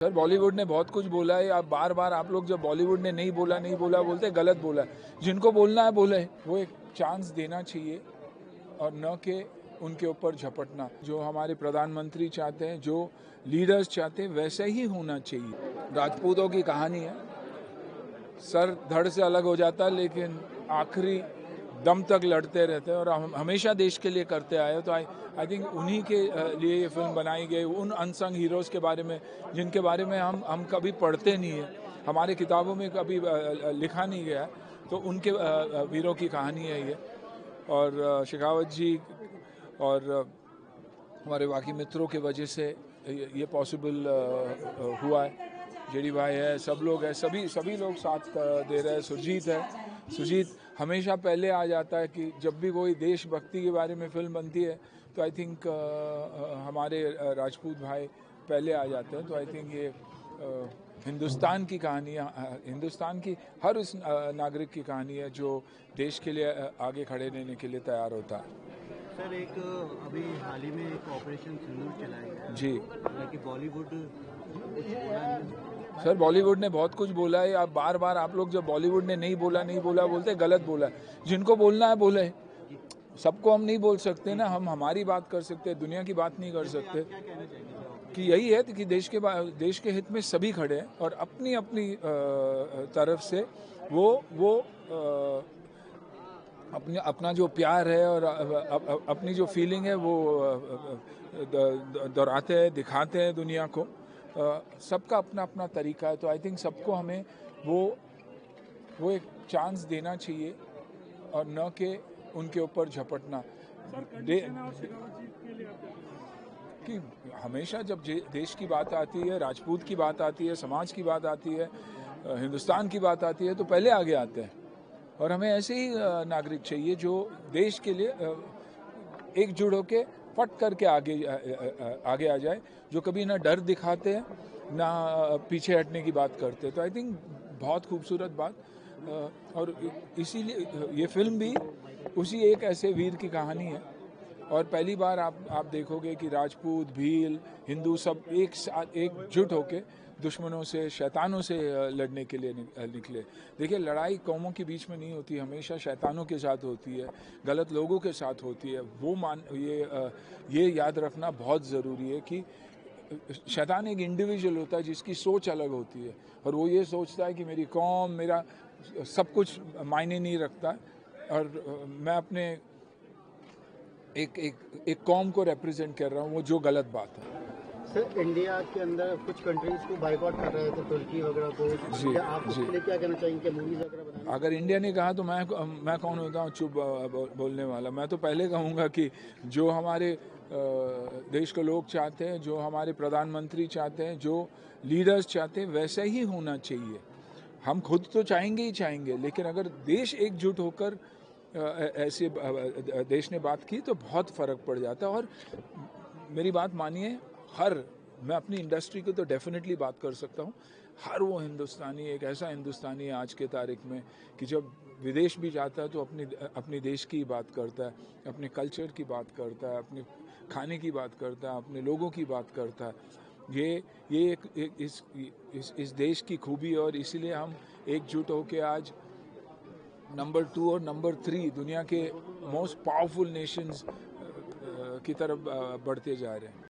Sir Bollywood ने बहुत कुछ बोला है। आप बार बार आप लोग जब बॉलीवुड ने नहीं बोला बोलते, गलत बोला है। जिनको बोलना है बोले, वो एक चांस देना चाहिए और न कि उनके ऊपर झपटना। जो हमारे प्रधानमंत्री चाहते हैं, जो लीडर्स चाहते हैं, वैसे ही होना चाहिए। राजपूतों की कहानी है, सर धड़ से अलग हो जाता है लेकिन आखिरी दम तक लड़ते रहते हैं और हम हमेशा देश के लिए करते आए। तो आई थिंक उन्हीं के लिए ये फिल्म बनाई गई, उन अनसंग हीरोज़ के बारे में जिनके बारे में हम कभी पढ़ते नहीं है, हमारे किताबों में कभी लिखा नहीं गया है। तो उनके वीरों की कहानी है ये। और शेखावत जी और हमारे बाकी मित्रों के वजह से ये पॉसिबल हुआ है। जेडी भाई है, सब लोग हैं, सभी लोग साथ दे रहे हैं। सुरजीत हमेशा पहले आ जाता है कि जब भी कोई देशभक्ति के बारे में फिल्म बनती है तो आई थिंक हमारे राजपूत भाई पहले आ जाते हैं। तो आई थिंक ये हिंदुस्तान की कहानी है, हिंदुस्तान की हर उस नागरिक की कहानी है जो देश के लिए आगे खड़े रहने के लिए तैयार होता है। सर एक अभी हाल ही में एक ऑपरेशन सिंदूर चलाया गया जी, हालांकि बॉलीवुड कुछ बोला नहीं। सर बॉलीवुड ने बहुत कुछ बोला है। आप बार बार आप लोग जब बॉलीवुड ने नहीं बोला बोलते, गलत बोला है। जिनको बोलना है बोले, सबको हम नहीं बोल सकते ना। हम हमारी बात कर सकते हैं, दुनिया की बात नहीं कर सकते। क्या कहना चाहेंगे कि यही है कि देश के हित में सभी खड़े हैं और अपनी अपनी तरफ से वो अपना जो प्यार है और अपनी जो फीलिंग है वो दोहराते हैं, दिखाते हैं दुनिया को। सबका अपना अपना तरीका है। तो आई थिंक सबको हमें वो एक चांस देना चाहिए और न कि उनके ऊपर झपटना। कि हमेशा जब देश की बात आती है, राजपूत की बात आती है, समाज की बात आती है, हिंदुस्तान की बात आती है, तो पहले आगे आते हैं। और हमें ऐसे ही नागरिक चाहिए जो देश के लिए एकजुट होके फट करके आगे आ जाए, जो कभी ना डर दिखाते हैं ना पीछे हटने की बात करते हैं। तो आई थिंक बहुत खूबसूरत बात। और इसीलिए ये फिल्म भी उसी एक ऐसे वीर की कहानी है। और पहली बार आप देखोगे कि राजपूत, भील, हिंदू सब एक साथ एकजुट होके दुश्मनों से, शैतानों से लड़ने के लिए निकले। देखिए, लड़ाई कौमों के बीच में नहीं होती, हमेशा शैतानों के साथ होती है, गलत लोगों के साथ होती है। ये याद रखना बहुत ज़रूरी है कि शैतान एक इंडिविजुअल होता है जिसकी सोच अलग होती है और वो ये सोचता है कि मेरी कौम, मेरा सब कुछ मायने नहीं रखता। और मैं अपने एक कौम को रिप्रेजेंट कर रहा हूँ, वो जो गलत बात है। सर इंडिया के अंदर कुछ कंट्रीज को बाइकआउट कर रहे थे, तुर्की वगैरह को। जी, आप जी। उसके लिए क्या कहना चाहेंगे कि मूवीज वगैरह बनाने? अगर इंडिया ने कहा तो मैं कौन होता हूँ चुप बोलने वाला। मैं तो पहले कहूँगा कि जो हमारे देश के लोग चाहते हैं, जो हमारे प्रधानमंत्री चाहते हैं, जो लीडर्स चाहते हैं, वैसे ही होना चाहिए। हम खुद तो चाहेंगे ही चाहेंगे, लेकिन अगर देश एकजुट होकर ऐसे देश ने बात की तो बहुत फ़र्क पड़ जाता है। और मेरी बात मानिए, मैं अपनी इंडस्ट्री की तो डेफिनेटली बात कर सकता हूँ। हर वो हिंदुस्तानी एक ऐसा हिंदुस्तानी है आज के तारीख में कि जब विदेश भी जाता है तो अपनी देश की बात करता है, अपने कल्चर की बात करता है, अपने खाने की बात करता है, अपने लोगों की बात करता है। ये इस देश की खूबी। और इसीलिए हम एकजुट होकर आज नंबर 2 और नंबर 3 दुनिया के मोस्ट पावरफुल नेशंस की तरफ बढ़ते जा रहे हैं।